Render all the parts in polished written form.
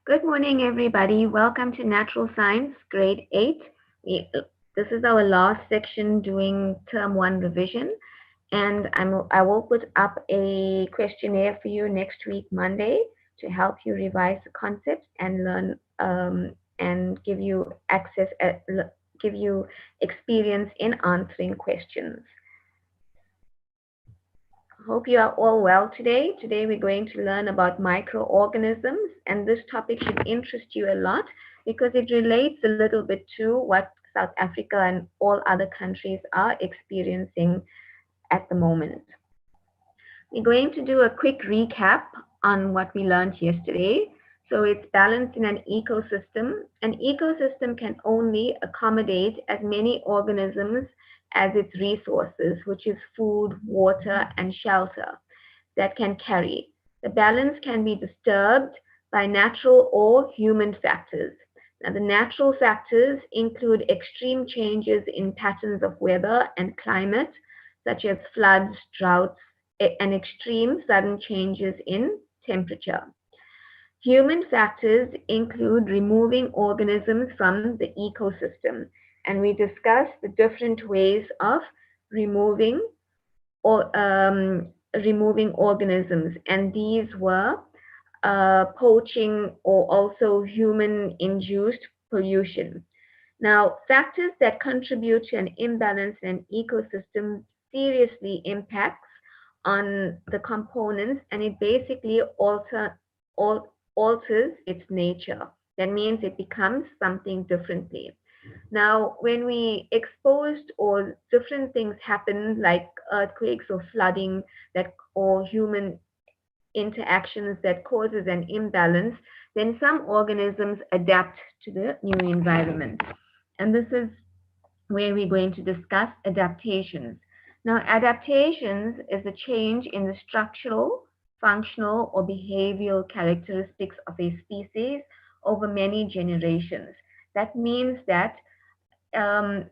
Good morning, everybody. Welcome to Natural Science, Grade 8. This is our last section doing Term 1 revision, and I will put up a questionnaire for you next week, Monday, to help you revise the concepts and learn and give you give you experience in answering questions. Hope you are all well today. Today we're going to learn about microorganisms, and this topic should interest you a lot because it relates a little bit to what South Africa and all other countries are experiencing at the moment. We're going to do a quick recap on what we learned yesterday. So it's balanced in an ecosystem. An ecosystem can only accommodate as many organisms as its resources, which is food, water, and shelter, that can carry. The balance can be disturbed by natural or human factors. Now, the natural factors include extreme changes in patterns of weather and climate, such as floods, droughts, and extreme sudden changes in temperature. Human factors include removing organisms from the ecosystem, and we discussed the different ways of removing or removing organisms, and these were poaching or also human-induced pollution. Now, factors that contribute to an imbalance in an ecosystem seriously impacts on the components, and it basically alters its nature. That means it becomes something differently. Now, when we exposed or different things happen like earthquakes or flooding that or human interactions that causes an imbalance, then some organisms adapt to the new environment. And this is where we're going to discuss adaptations. Now, adaptations is a change in the structural, functional, or behavioral characteristics of a species over many generations. That means that um,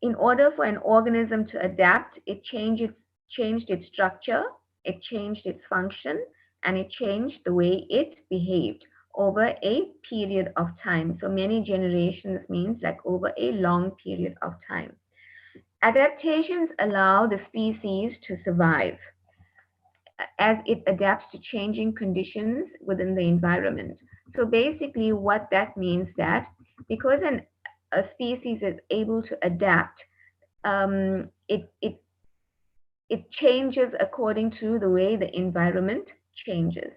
in order for an organism to adapt, it changed its structure, it changed its function, and it changed the way it behaved over a period of time. So many generations means like over a long period of time. Adaptations allow the species to survive as it adapts to changing conditions within the environment. So basically what that means that because a species is able to adapt, um, it, it, it changes according to the way the environment changes.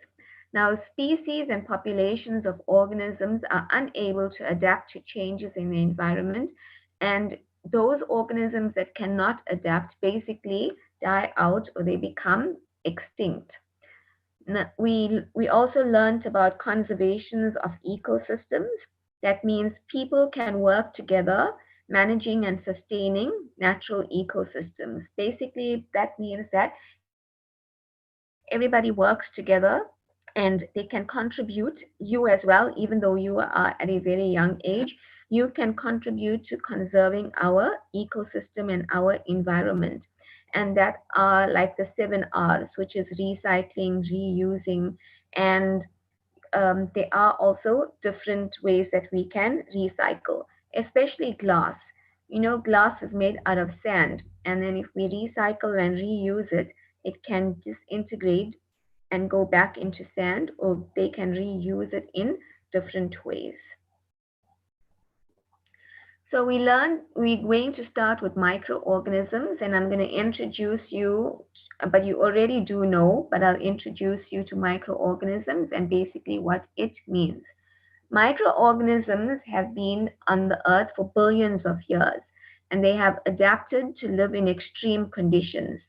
Now, species and populations of organisms are unable to adapt to changes in the environment, and those organisms that cannot adapt basically die out or they become extinct. Now, we also learned about conservations of ecosystems. That means people can work together managing and sustaining natural ecosystems. Basically, that means that everybody works together and they can contribute, you as well, even though you are at a very young age, you can contribute to conserving our ecosystem and our environment. And that are like the 7 R's, which is recycling, reusing, and there are also different ways that we can recycle, especially glass. You know, glass is made out of sand, and then if we recycle and reuse it, it can disintegrate and go back into sand, or they can reuse it in different ways. So we're going to start with microorganisms, and I'm going to introduce you, but you already do know, but I'll introduce you to microorganisms and basically what it means. Microorganisms have been on the earth for billions of years, and they have adapted to live in extreme conditions.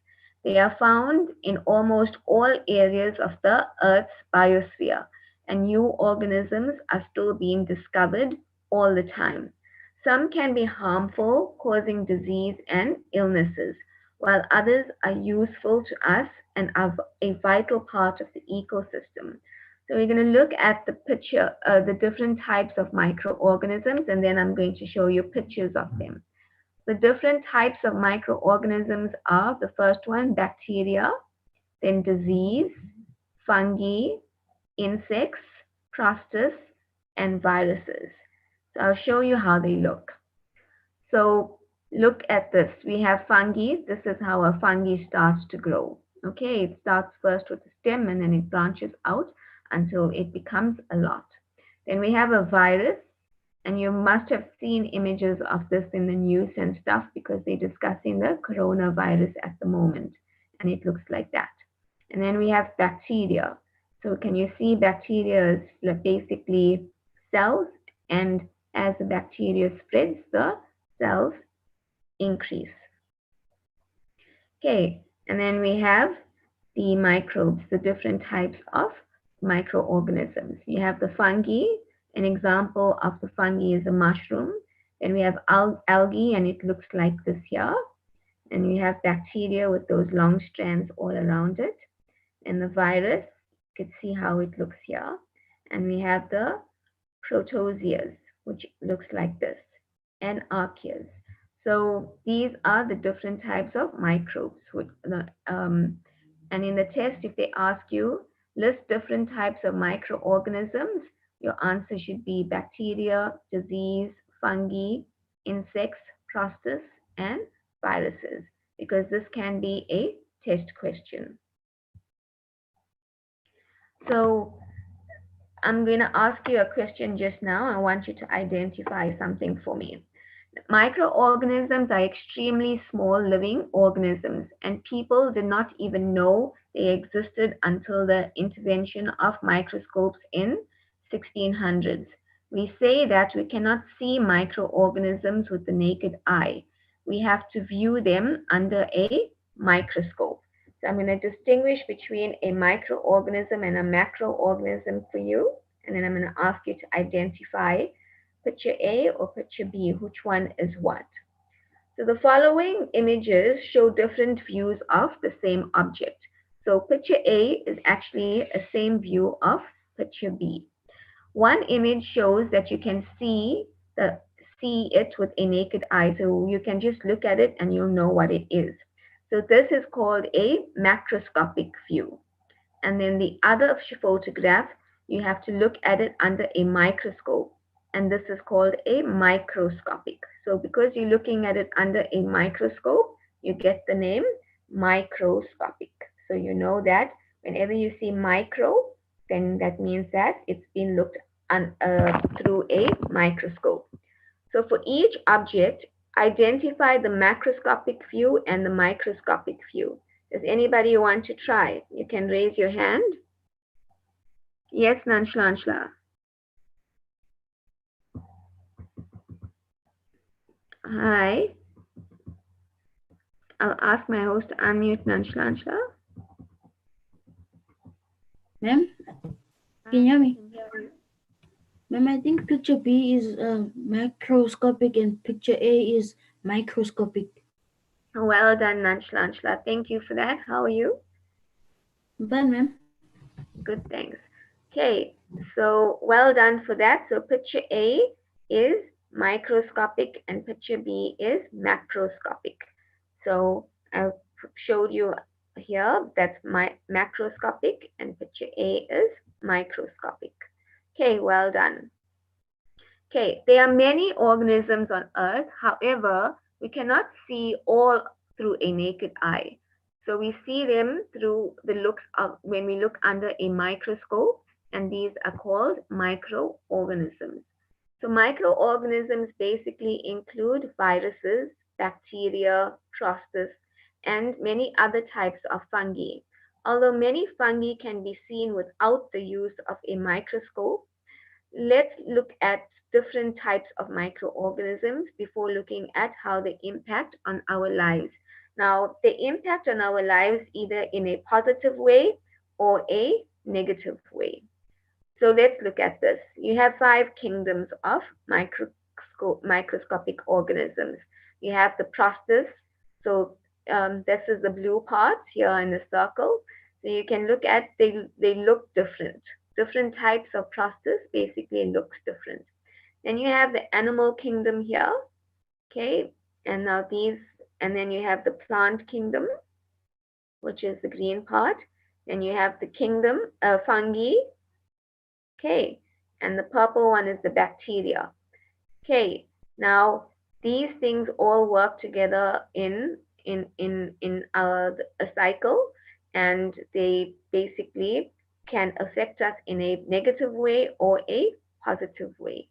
They are found in almost all areas of the earth's biosphere, and new organisms are still being discovered all the time. Some can be harmful, causing disease and illnesses, while others are useful to us and are a vital part of the ecosystem. So we're going to look at the picture, the different types of microorganisms, and then I'm going to show you pictures of them. The different types of microorganisms are the first one, bacteria, then disease, fungi, insects, protists, and viruses. So I'll show you how they look. So look at this. We have fungi. This is how a fungi starts to grow. Okay, it starts first with a stem and then it branches out until it becomes a lot. Then we have a virus, and you must have seen images of this in the news and stuff because they're discussing the coronavirus at the moment, and it looks like that. And then we have bacteria. So can you see bacteria is basically cells, and as the bacteria spreads, the cells increase. Okay, and then we have the microbes, the different types of microorganisms. You have the fungi. An example of the fungi is a mushroom. Then we have algae, and it looks like this here. And we have bacteria with those long strands all around it. And the virus, you can see how it looks here. And we have the protozoas, which looks like this, and archaeas. So these are the different types of microbes. And in the test, if they ask you, list different types of microorganisms, your answer should be bacteria, disease, fungi, insects, process, and viruses, because this can be a test question. So I'm going to ask you a question just now. I want you to identify something for me. Microorganisms are extremely small living organisms, and people did not even know they existed until the intervention of microscopes in 1600s. We say that we cannot see microorganisms with the naked eye. We have to view them under a microscope. So I'm going to distinguish between a microorganism and a macroorganism for you, and then I'm going to ask you to identify picture A or picture B, which one is what. So the following images show different views of the same object. So picture A is actually a same view of picture B. One image shows that you can see it with a naked eye. So you can just look at it and you'll know what it is. So this is called a macroscopic view. And then the other photograph, you have to look at it under a microscope, and this is called a microscopic. So because you're looking at it under a microscope, you get the name microscopic. So you know that whenever you see micro, then that means that it's been looked through a microscope. So for each object, identify the macroscopic view and the microscopic view. Does anybody want to try? You can raise your hand. Yes, Nanshlanshla. Hi. I'll ask my host to unmute Nanshlanshla. Ma'am, can you hear me? Ma'am, I think picture B is macroscopic and picture A is microscopic. Well done, Nanshlanshla. Thank you for that. How are you? Fine, ma'am. Good, thanks. Okay, so well done for that. So picture A is microscopic and picture B is macroscopic. So I showed you here that's my macroscopic and picture A is microscopic. Okay, well done. Okay, there are many organisms on Earth. However, we cannot see all through a naked eye. So we see them through the looks of when we look under a microscope, and these are called microorganisms. So microorganisms basically include viruses, bacteria, protists, and many other types of fungi. Although many fungi can be seen without the use of a microscope, let's look at different types of microorganisms before looking at how they impact on our lives. Now, they impact on our lives either in a positive way or a negative way. So let's look at this. You have 5 kingdoms of microscopic organisms. You have the protists. So this is the blue part here in the circle. So you can look at, they look different. Different types of protists basically looks different. Then you have the animal kingdom here. Okay, and now these, and then you have the plant kingdom, which is the green part. Then you have the kingdom fungi. Okay, and the purple one is the bacteria. Okay, now these things all work together in a cycle, and they basically can affect us in a negative way or a positive way.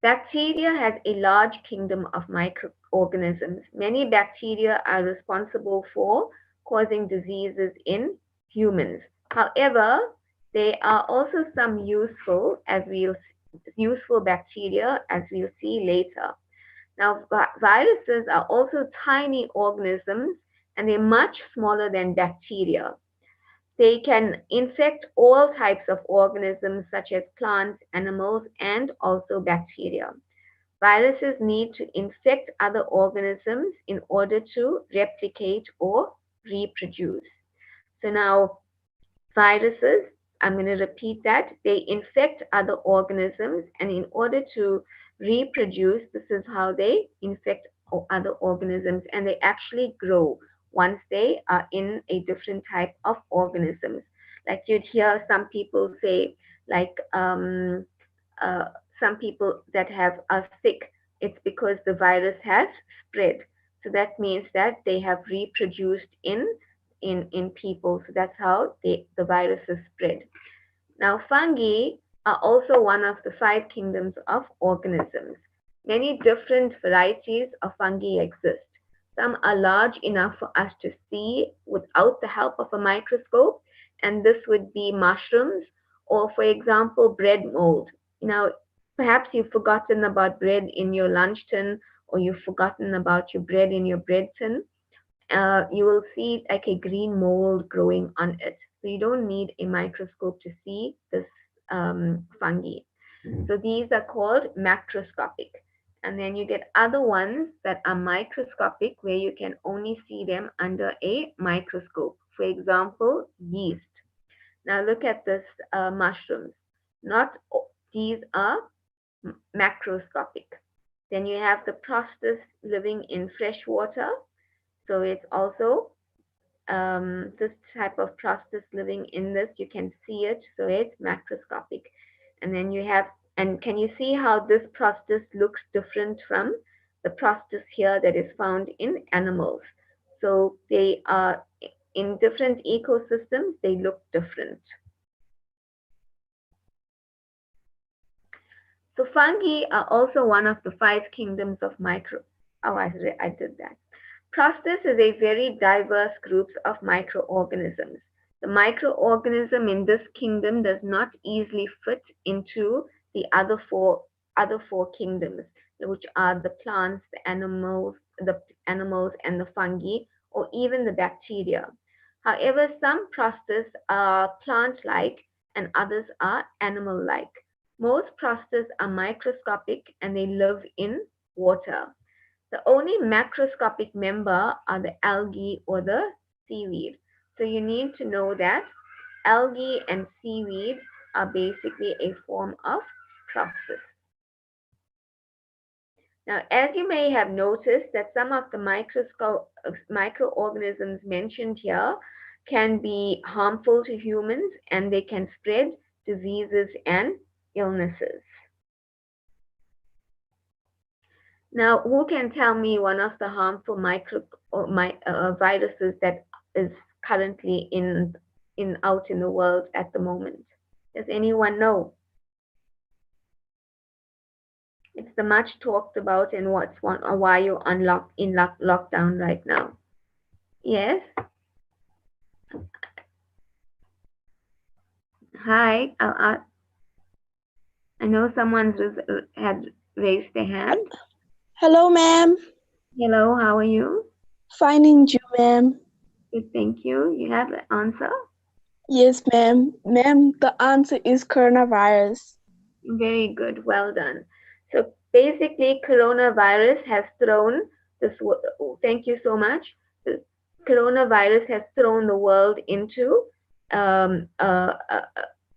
Bacteria has a large kingdom of microorganisms. Many bacteria are responsible for causing diseases in humans. However, there are also some useful bacteria, as we'll see later. Now, viruses are also tiny organisms, and they're much smaller than bacteria. They can infect all types of organisms such as plants, animals, and also bacteria. Viruses need to infect other organisms in order to replicate or reproduce. So now viruses, I'm going to repeat that, they infect other organisms, and in order to reproduce, this is how they infect other organisms, and they actually grow once they are in a different type of organisms. Like you'd hear some people say, like uh, some people that are sick, it's because the virus has spread. So that means that they have reproduced in people. So that's how the virus is spread. Now, fungi are also one of the five kingdoms of organisms. Many different varieties of fungi exist. Some are large enough for us to see without the help of a microscope, and this would be mushrooms, or, for example, bread mold. Now, perhaps you've forgotten about bread in your lunch tin, or you've forgotten about your bread in your bread tin. You will see like a green mold growing on it. So you don't need a microscope to see this fungi. So these are called macroscopic. And then you get other ones that are microscopic, where you can only see them under a microscope. For example, yeast. Now look at this mushrooms. Not these are macroscopic. Then you have the prostis living in fresh water. So it's also this type of prostis living in this. You can see it, so it's macroscopic. And then you have, and can you see how this prostis looks different from the prostis here that is found in animals? So they are in different ecosystems, they look different. So fungi are also one of the five kingdoms of micro. Oh, I did that. Prostis is a very diverse group of microorganisms. The microorganism in this kingdom does not easily fit into the other four kingdoms, which are the plants, the animals and the fungi, or even the bacteria. However, some prostis are plant-like and others are animal-like. Most prostis are microscopic and they live in water. The only macroscopic member are the algae or the seaweed. So you need to know that algae and seaweed are basically a form of prostis. Now, as you may have noticed that some of the microorganisms mentioned here can be harmful to humans, and they can spread diseases and illnesses. Now, who can tell me one of the harmful viruses that is currently out in the world at the moment? Does anyone know? It's the much talked about and why you're in lockdown right now. Yes. Hi. I know someone had raised their hand. Hello, ma'am. Hello. How are you? Finding you, ma'am. Good. Thank you. You have the answer. Yes, ma'am. Ma'am, the answer is coronavirus. Very good. Well done. So basically, coronavirus has thrown this. Thank you so much. The coronavirus has thrown the world into um, a, a,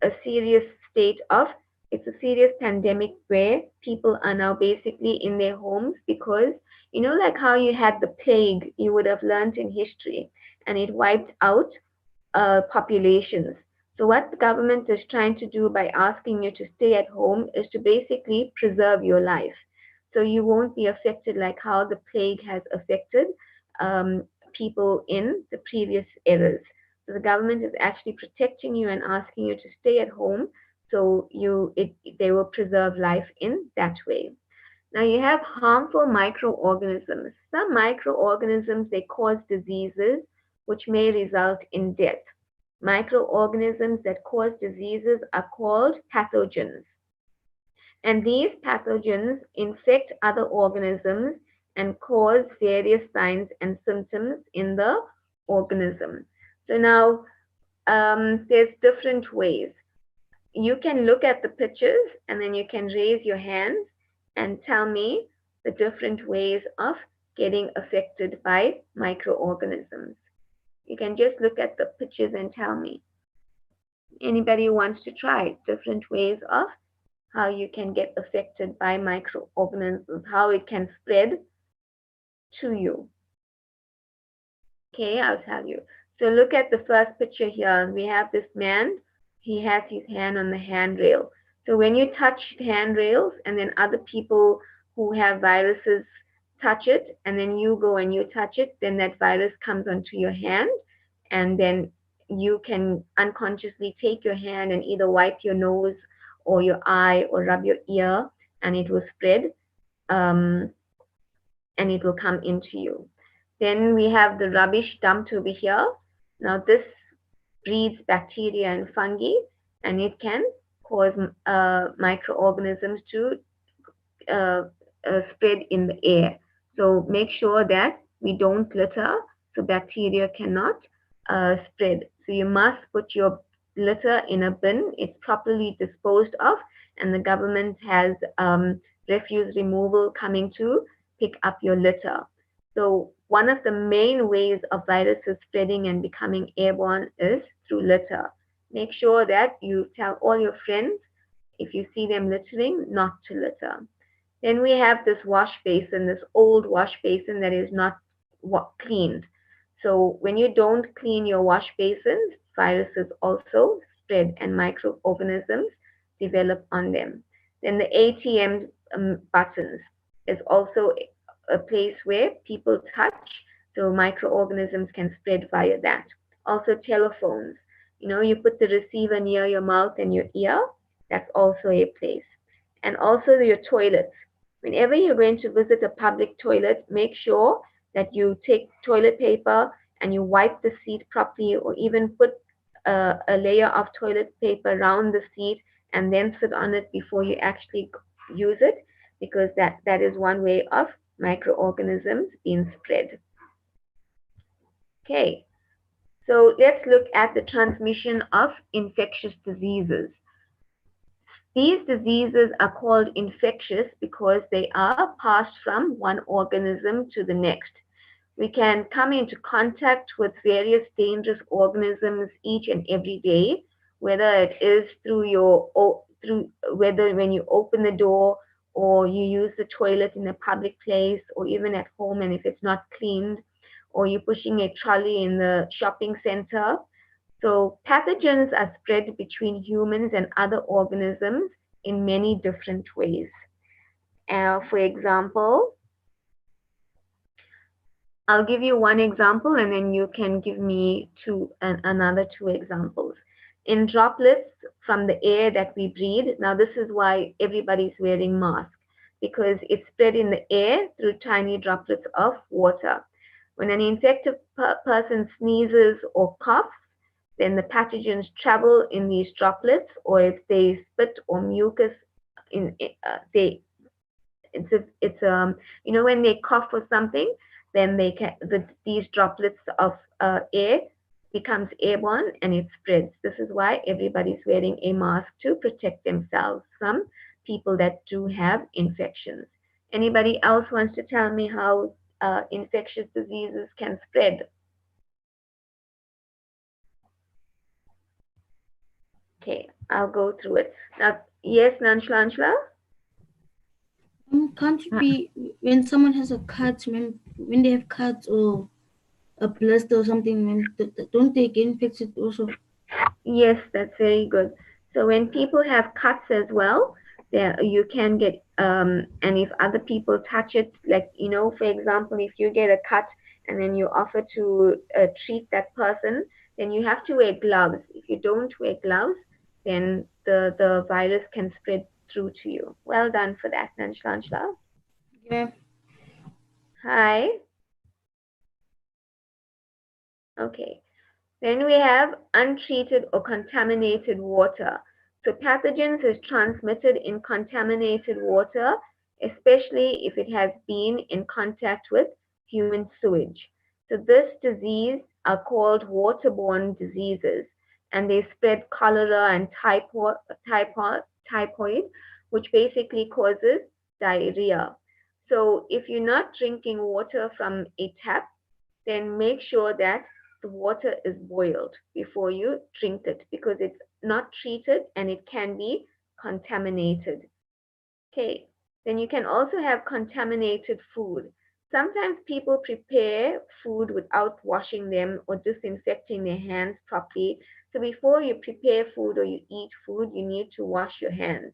a serious state of. It's a serious pandemic where people are now basically in their homes because like how you had the plague, you would have learned in history, and it wiped out populations. So what the government is trying to do by asking you to stay at home is to basically preserve your life. So you won't be affected like how the plague has affected people in the previous eras. So the government is actually protecting you and asking you to stay at home so they will preserve life in that way. Now you have harmful microorganisms. Some microorganisms they cause diseases which may result in death. Microorganisms that cause diseases are called pathogens. And these pathogens infect other organisms and cause various signs and symptoms in the organism. So now there's different ways. You can look at the pictures and then you can raise your hands and tell me the different ways of getting affected by microorganisms. You can just look at the pictures and tell me. Anybody who wants to try different ways of how you can get affected by microorganisms, how it can spread to you. Okay, I'll tell you. So look at the first picture here. We have this man. He has his hand on the handrail. So when you touch handrails and then other people who have viruses touch it and then you go and you touch it, then that virus comes onto your hand and then you can unconsciously take your hand and either wipe your nose or your eye or rub your ear and it will spread um, and it will come into you. Then we have the rubbish dumped over here. Now this breeds bacteria and fungi and it can cause microorganisms to uh, spread in the air. So make sure that we don't litter so bacteria cannot spread. So you must put your litter in a bin. It's properly disposed of and the government has refuse removal coming to pick up your litter. So one of the main ways of viruses spreading and becoming airborne is through litter. Make sure that you tell all your friends if you see them littering not to litter. Then we have this wash basin, this old wash basin that is not cleaned. So when you don't clean your wash basins, viruses also spread and microorganisms develop on them. Then the ATM buttons is also a place where people touch, so microorganisms can spread via that. Also telephones. You know, you put the receiver near your mouth and your ear, that's also a place. And also your toilets. Whenever you're going to visit a public toilet, make sure that you take toilet paper and you wipe the seat properly or even put a layer of toilet paper around the seat and then sit on it before you actually use it because that is one way of microorganisms being spread. Okay, so let's look at the transmission of infectious diseases. These diseases are called infectious because they are passed from one organism to the next. We can come into contact with various dangerous organisms each and every day, whether it is through whether when you open the door or you use the toilet in a public place or even at home and if it's not cleaned or you're pushing a trolley in the shopping center. So pathogens are spread between humans and other organisms in many different ways. For example, I'll give you one example and then you can give me another two examples. In droplets from the air that we breathe, now this is why everybody's wearing masks because it's spread in the air through tiny droplets of water. When an infected person sneezes or coughs, then the pathogens travel in these droplets, or if they spit or mucus, they it's you know when they cough or something, then these droplets of air becomes airborne and it spreads. This is why everybody's wearing a mask to protect themselves from people that do have infections. Anybody else wants to tell me how infectious diseases can spread? Okay, I'll go through it. Now, yes, Nanshlanshla? Can't it be when someone has a cut, when they have cuts or a blister or something, don't they get infected also? Yes, that's very good. So when people have cuts as well, there you can get and if other people touch it, like for example, if you get a cut and then you offer to treat that person, then you have to wear gloves. If you don't wear gloves, then the virus can spread through to you. Well done for that, Nanshlanshla. Yeah. Hi. Okay. Then we have untreated or contaminated water. So pathogens is transmitted in contaminated water, especially if it has been in contact with human sewage. So this disease are called waterborne diseases, and they spread cholera and typhoid, which basically causes diarrhea. So if you're not drinking water from a tap, then make sure that the water is boiled before you drink it because it's not treated and it can be contaminated. Okay, then you can also have contaminated food. Sometimes people prepare food without washing them or disinfecting their hands properly. So before you prepare food or you eat food, you need to wash your hands.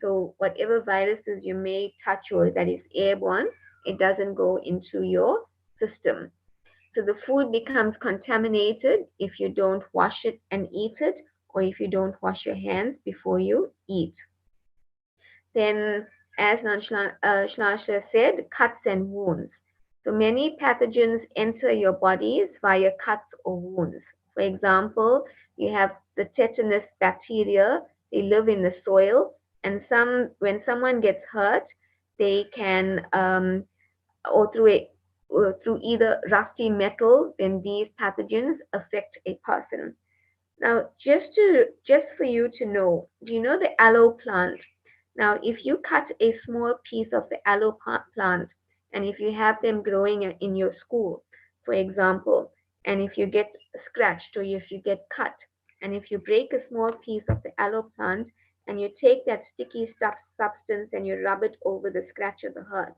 So whatever viruses you may touch or that is airborne, it doesn't go into your system. So the food becomes contaminated if you don't wash it and eat it, or if you don't wash your hands before you eat. Then, as Shlashla said, cuts and wounds. So many pathogens enter your bodies via cuts or wounds. For example, you have the tetanus bacteria, they live in the soil, and when someone gets hurt, they can or through either rusty metal, then these pathogens affect a person. Now, just for you to know, do you know the aloe plant? Now, if you cut a small piece of the aloe plant, and if you have them growing in your school, for example, and if you get scratched or if you get cut, and if you break a small piece of the aloe plant and you take that sticky substance and you rub it over the scratch or the hurt,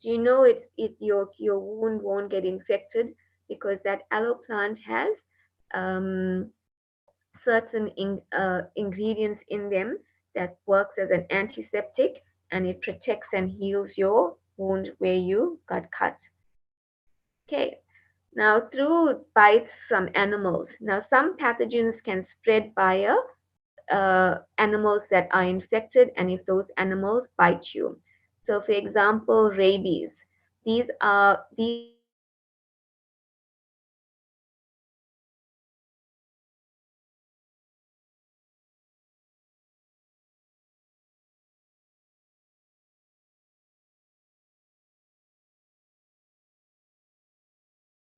do you know your wound won't get infected because that aloe plant has um, certain ingredients in them that works as an antiseptic and it protects and heals your wound where you got cut. Okay. Now, through bites from animals. Now, some pathogens can spread via animals that are infected, and if those animals bite you. So, for example, rabies. These pathogens are infectious and they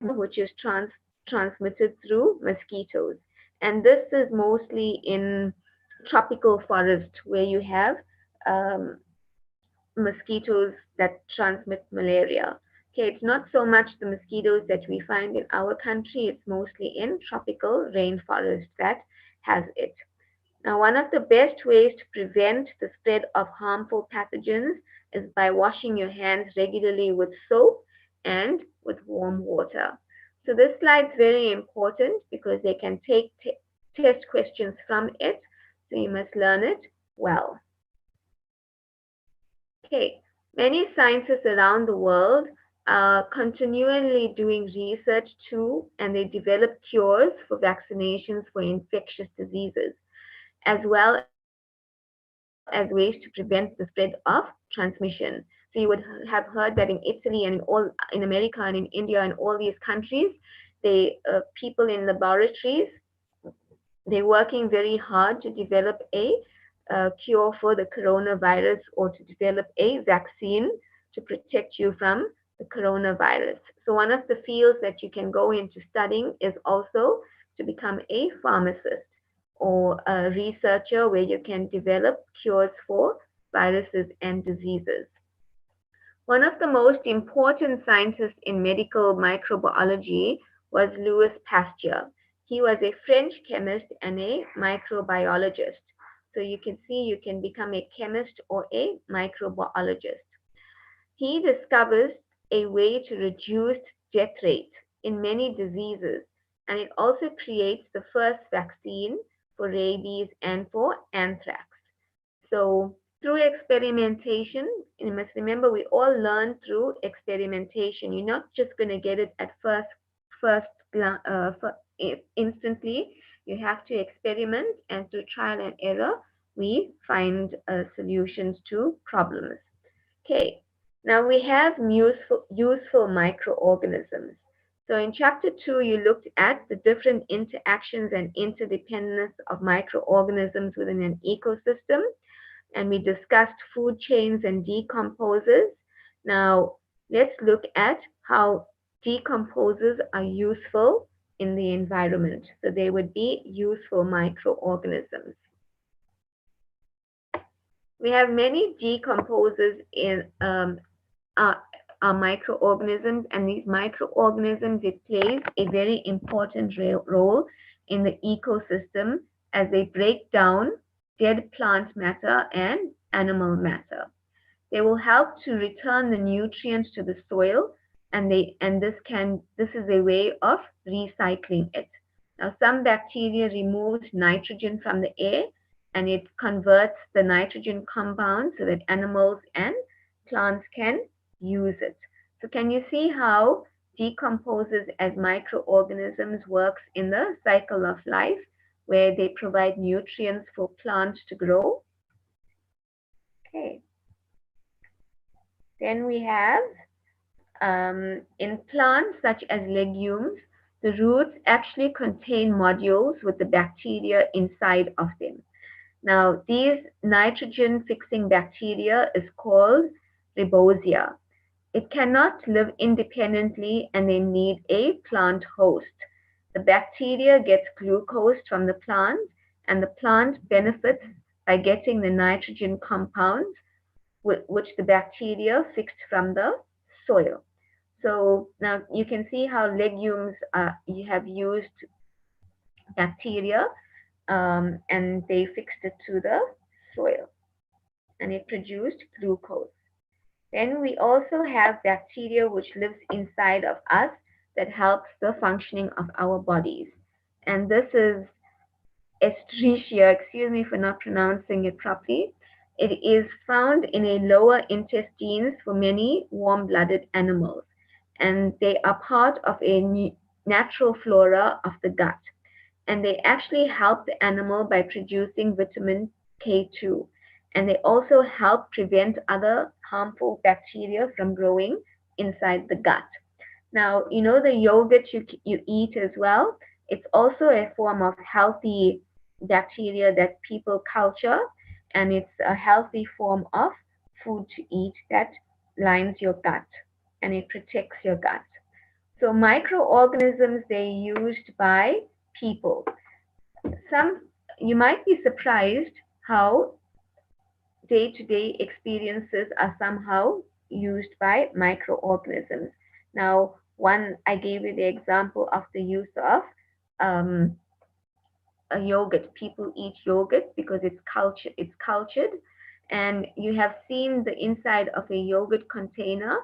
spread via which is transmitted through mosquitoes. And this is mostly in tropical forest where you have um, mosquitoes that transmit malaria. Okay, it's not so much the mosquitoes that we find in our country, it's mostly in tropical rainforest that has it. Now, one of the best ways to prevent the spread of harmful pathogens is by washing your hands regularly with soap and with warm water. So this slide is very important because they can take test questions from it. So you must learn it well. Okay, many scientists around the world are continually doing research too, and they develop cures for vaccinations for infectious diseases, as well as ways to prevent the spread of transmission. So you would have heard that in Italy and in America and in India and all these countries, people in laboratories they're working very hard to develop a cure for the coronavirus or to develop a vaccine to protect you from the coronavirus. So, one of the fields that you can go into studying is also to become a pharmacist or a researcher where you can develop cures for viruses and diseases. One of the most important scientists in medical microbiology was Louis Pasteur. He was a French chemist and a microbiologist. So you can see you can become a chemist or a microbiologist. He discovers a way to reduce death rate in many diseases, and it also creates the first vaccine for rabies, and for anthrax. So through experimentation, you must remember we all learn through experimentation. You're not just going to get it at instantly. You have to experiment, and through trial and error, we find solutions to problems. Okay, now we have useful microorganisms. So in chapter 2, you looked at the different interactions and interdependence of microorganisms within an ecosystem, and we discussed food chains and decomposers. Now let's look at how decomposers are useful in the environment. So they would be useful microorganisms. We have many decomposers in our, our microorganisms, and these microorganisms, it plays a very important role in the ecosystem as they break down dead plant matter and animal matter. They will help to return the nutrients to the soil, and this is a way of recycling it. Now some bacteria removes nitrogen from the air, and it converts the nitrogen compound so that animals and plants can use it. So can you see how decomposes as microorganisms works in the cycle of life, where they provide nutrients for plants to grow? Okay. Then we have in plants such as legumes, the roots actually contain modules with the bacteria inside of them. Now, these nitrogen fixing bacteria is called rebosia. It cannot live independently, and they need a plant host. The bacteria gets glucose from the plant, and the plant benefits by getting the nitrogen compounds which the bacteria fixed from the soil. So now you can see how legumes you have used bacteria, and they fixed it to the soil, and it produced glucose. Then we also have bacteria which lives inside of us that helps the functioning of our bodies. And this is Escherichia, excuse me for not pronouncing it properly. It is found in a lower intestines for many warm-blooded animals, and they are part of a natural flora of the gut. And they actually help the animal by producing vitamin K2. And they also help prevent other harmful bacteria from growing inside the gut. Now, you know the yogurt you eat as well, it's also a form of healthy bacteria that people culture, and it's a healthy form of food to eat that lines your gut, and it protects your gut. So microorganisms, they're used by people. Some, you might be surprised how day-to-day experiences are somehow used by microorganisms. Now, one, I gave you the example of the use of um, a yogurt. People eat yogurt because it's cultured, and you have seen the inside of a yogurt container,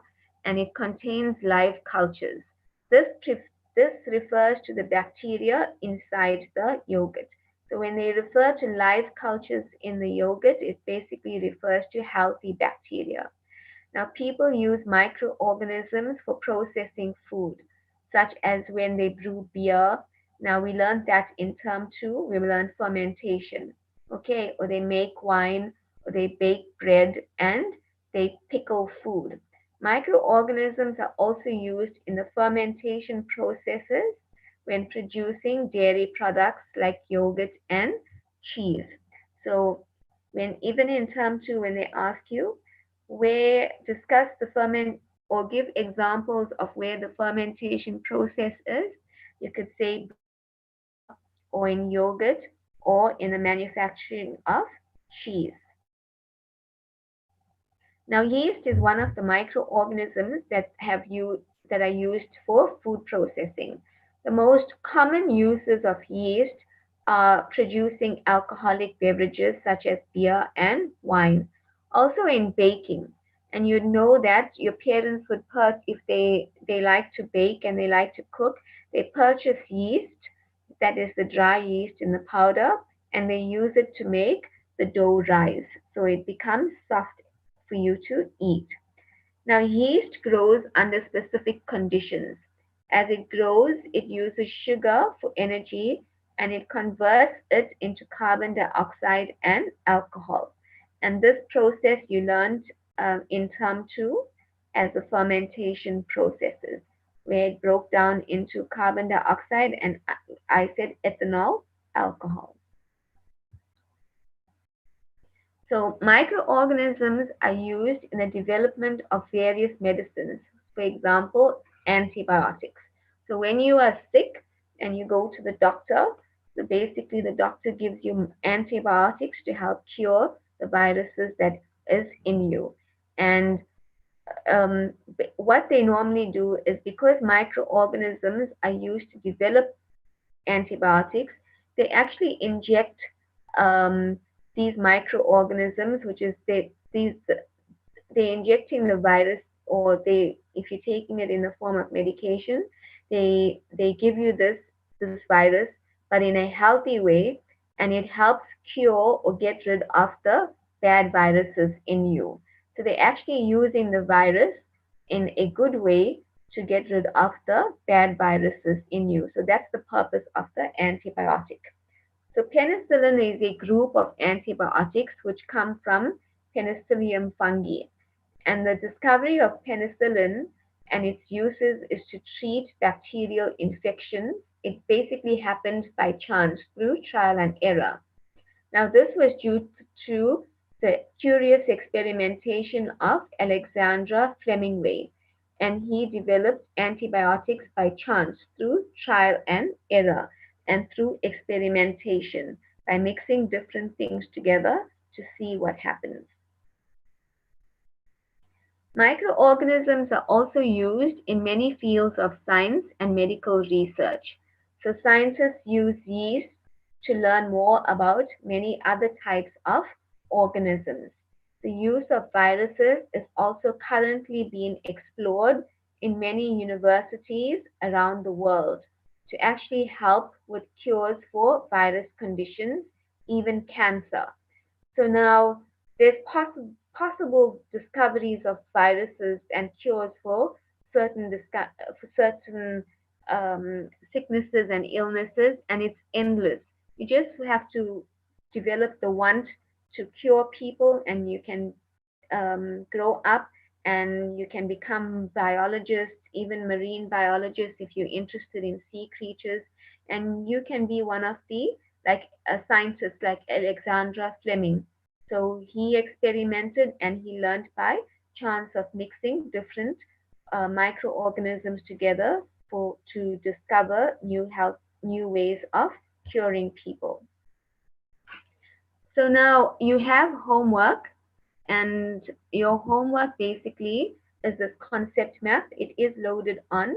and it contains live cultures. This this refers to the bacteria inside the yogurt. So when they refer to live cultures in the yogurt, it basically refers to healthy bacteria. Now, people use microorganisms for processing food, such as when they brew beer. Now, we learned that in term 2, we learned fermentation, okay? Or they make wine, or they bake bread, and they pickle food. Microorganisms are also used in the fermentation processes when producing dairy products like yogurt and cheese. So, when even in term 2, when they ask you, where discuss the ferment or give examples of where the fermentation process is. You could say beer or in yogurt or in the manufacturing of cheese. Now, yeast is one of the microorganisms that are used for food processing. The most common uses of yeast are producing alcoholic beverages such as beer and wine. Also in baking. And you know that your parents would if they like to bake and they like to cook, they purchase yeast, that is the dry yeast in the powder, and they use it to make the dough rise so it becomes soft for you to eat. Now, yeast grows under specific conditions. As it grows, it uses sugar for energy and it converts it into carbon dioxide and alcohol. And this process you learned in term two as the fermentation processes, where it broke down into carbon dioxide and I said ethanol, alcohol. So, microorganisms are used in the development of various medicines, for example, antibiotics. So, when you are sick and you go to the doctor, so basically the doctor gives you antibiotics to help cure the viruses that is in you. And what they normally do is because microorganisms are used to develop antibiotics, they actually inject um, these microorganisms, which is they're injecting the virus, or they, if you're taking it in the form of medication, they give you this virus, but in a healthy way, and it helps cure or get rid of the bad viruses in you. So they're actually using the virus in a good way to get rid of the bad viruses in you. So that's the purpose of the antibiotic. So penicillin is a group of antibiotics which come from Penicillium fungi. And the discovery of penicillin and its uses is to treat bacterial infections. It basically happened by chance through trial and error. Now, this was due to the curious experimentation of Alexander Flemingway, and he developed antibiotics by chance through trial and error and through experimentation by mixing different things together to see what happens. Microorganisms are also used in many fields of science and medical research. So scientists use yeast to learn more about many other types of organisms. The use of viruses is also currently being explored in many universities around the world to actually help with cures for virus conditions, even cancer. So now there's possible discoveries of viruses and cures for certain sicknesses and illnesses, and it's endless. You just have to develop the want to cure people, and you can grow up and you can become biologists, even marine biologists if you're interested in sea creatures, and you can be one of the like a scientist like Alexandra Fleming. So he experimented and he learned by chance of mixing different microorganisms together for to discover new ways of curing people. So now you have homework, and your homework basically is this concept map. It is loaded on,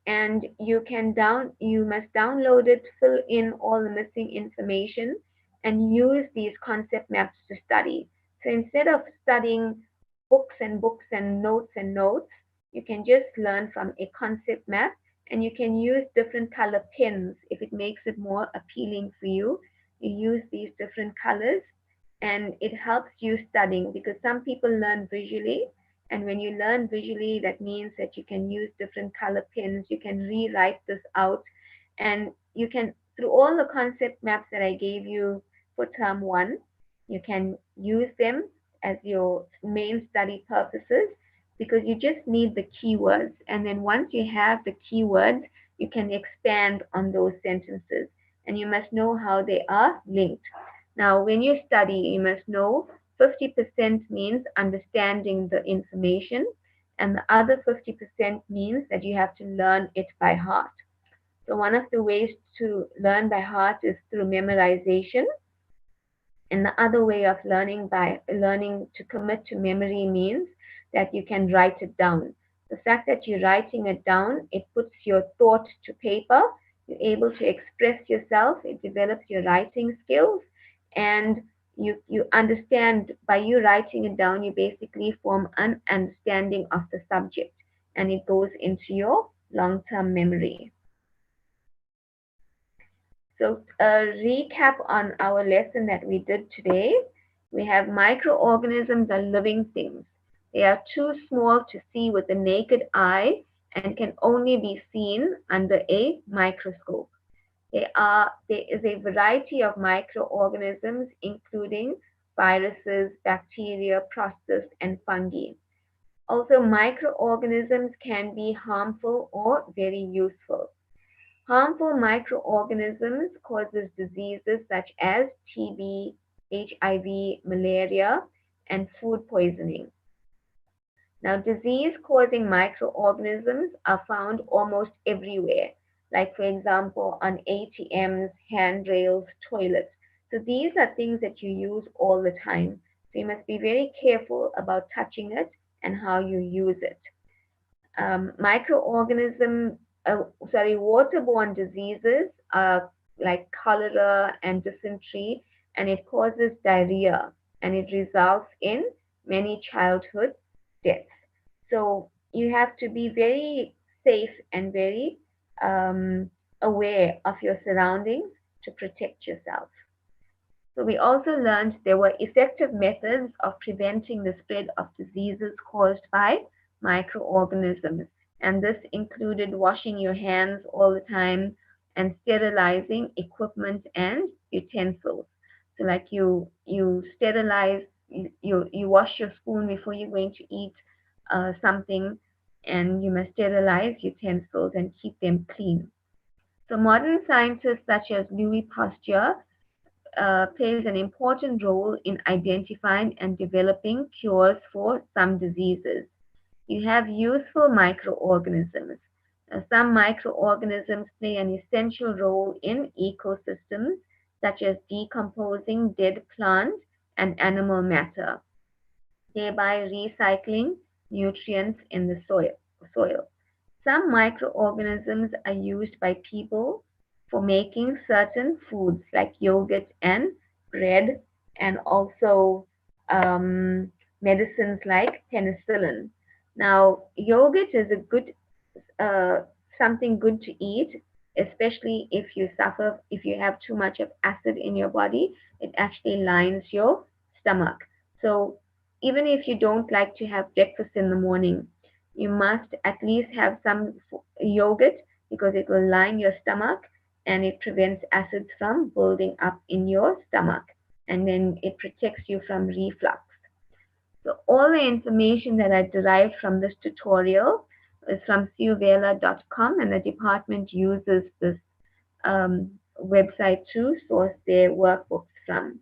and you must download it, fill in all the missing information, and use these concept maps to study. So instead of studying books and notes, you can just learn from a concept map, and you can use different color pens if it makes it more appealing for you. You use these different colors, and it helps you studying because some people learn visually, and when you learn visually, that means that you can use different color pens, you can rewrite this out, and you can, through all the concept maps that I gave you for term one, you can use them as your main study purposes because you just need the keywords. And then once you have the keywords, you can expand on those sentences, and you must know how they are linked. Now, when you study, you must know 50% means understanding the information, and the other 50% means that you have to learn it by heart. So, one of the ways to learn by heart is through memorization, and the other way of learning to commit to memory means that you can write it down. The fact that you're writing it down, it puts your thought to paper. You're able to express yourself. It develops your writing skills, and you understand by you writing it down. You basically form an understanding of the subject, and it goes into your long-term memory. So, a recap on our lesson that we did today. We have microorganisms are living things. They are too small to see with the naked eye and can only be seen under a microscope. There is a variety of microorganisms, including viruses, bacteria, protists, and fungi. Also, microorganisms can be harmful or very useful. Harmful microorganisms causes diseases such as TB, HIV, malaria, and food poisoning. Now, disease-causing microorganisms are found almost everywhere, like, for example, on ATMs, handrails, toilets. So these are things that you use all the time. So you must be very careful about touching it and how you use it. Microorganism, waterborne diseases like cholera and dysentery, and it causes diarrhea, and it results in many childhood deaths. So you have to be very safe and very aware of your surroundings to protect yourself. So we also learned there were effective methods of preventing the spread of diseases caused by microorganisms. And this included washing your hands all the time and sterilizing equipment and utensils. So like you sterilize, you wash your spoon before you're going to eat something, and you must sterilize utensils and keep them clean. So modern scientists such as Louis Pasteur plays an important role in identifying and developing cures for some diseases. You have useful microorganisms. Some microorganisms play an essential role in ecosystems, such as decomposing dead plant and animal matter, thereby recycling nutrients in the soil. Some microorganisms are used by people for making certain foods like yogurt and bread, and also medicines like penicillin. Now, yogurt is a good uh, something good to eat, especially if you have too much of acid in your body. It actually lines your stomach. So even if you don't like to have breakfast in the morning, you must at least have some yogurt, because it will line your stomach and it prevents acids from building up in your stomach, and then it protects you from reflux. So all the information that I derived from this tutorial is from siuvela.com, and the department uses this website to source their workbooks from.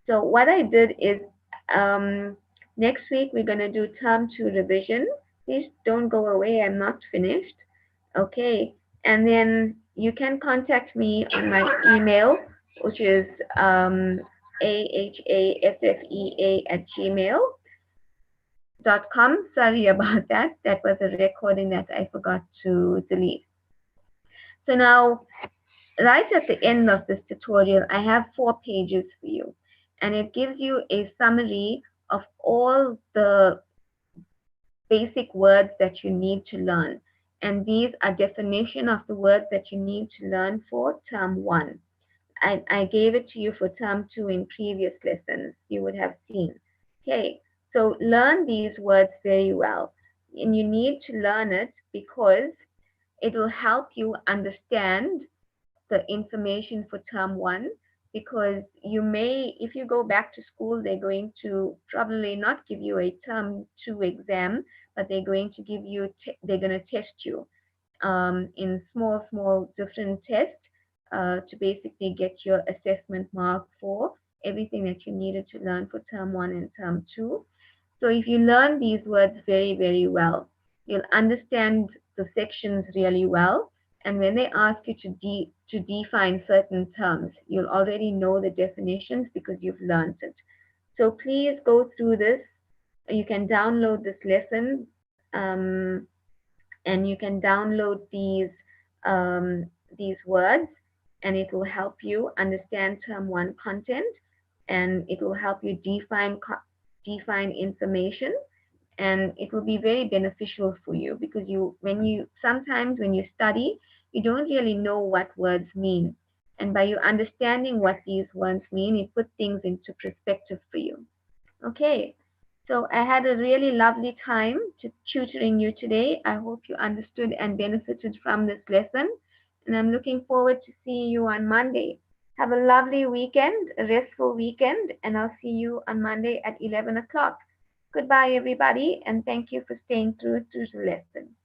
So what I did is, next week we're going to do term 2 revision. Please don't go away, I'm not finished. Okay, and then you can contact me on my email, which is ahafeea@gmail.com. Sorry about that. That was a recording that I forgot to delete. So now, right at the end of this tutorial, I have 4 pages for you, and it gives you a summary of all the basic words that you need to learn. And these are definition of the words that you need to learn for term 1. I gave it to you for term 2 in previous lessons. You would have seen. Okay, so learn these words very well. And you need to learn it because it will help you understand the information for term 1, because you may, if you go back to school, they're going to probably not give you a term 2 exam, but they're going to give you, they're going to test you in small different tests to basically get your assessment mark for everything that you needed to learn for term 1 and term 2. So if you learn these words very well, you'll understand the sections really well. And when they ask you to define certain terms, you'll already know the definitions because you've learned it. So please go through this. You can download this lesson, and you can download these words, and it will help you understand term 1 content, and it will help you define information, and it will be very beneficial for you, because sometimes when you study, you don't really know what words mean, And by you understanding what these words mean, it put things into perspective for you. Okay, so I had a really lovely time to tutoring you today. I hope you understood and benefited from this lesson. And I'm looking forward to seeing you on Monday. Have a lovely weekend, a restful weekend, and I'll see you on Monday at 11 o'clock. Goodbye, everybody, and thank you for staying through to the lesson.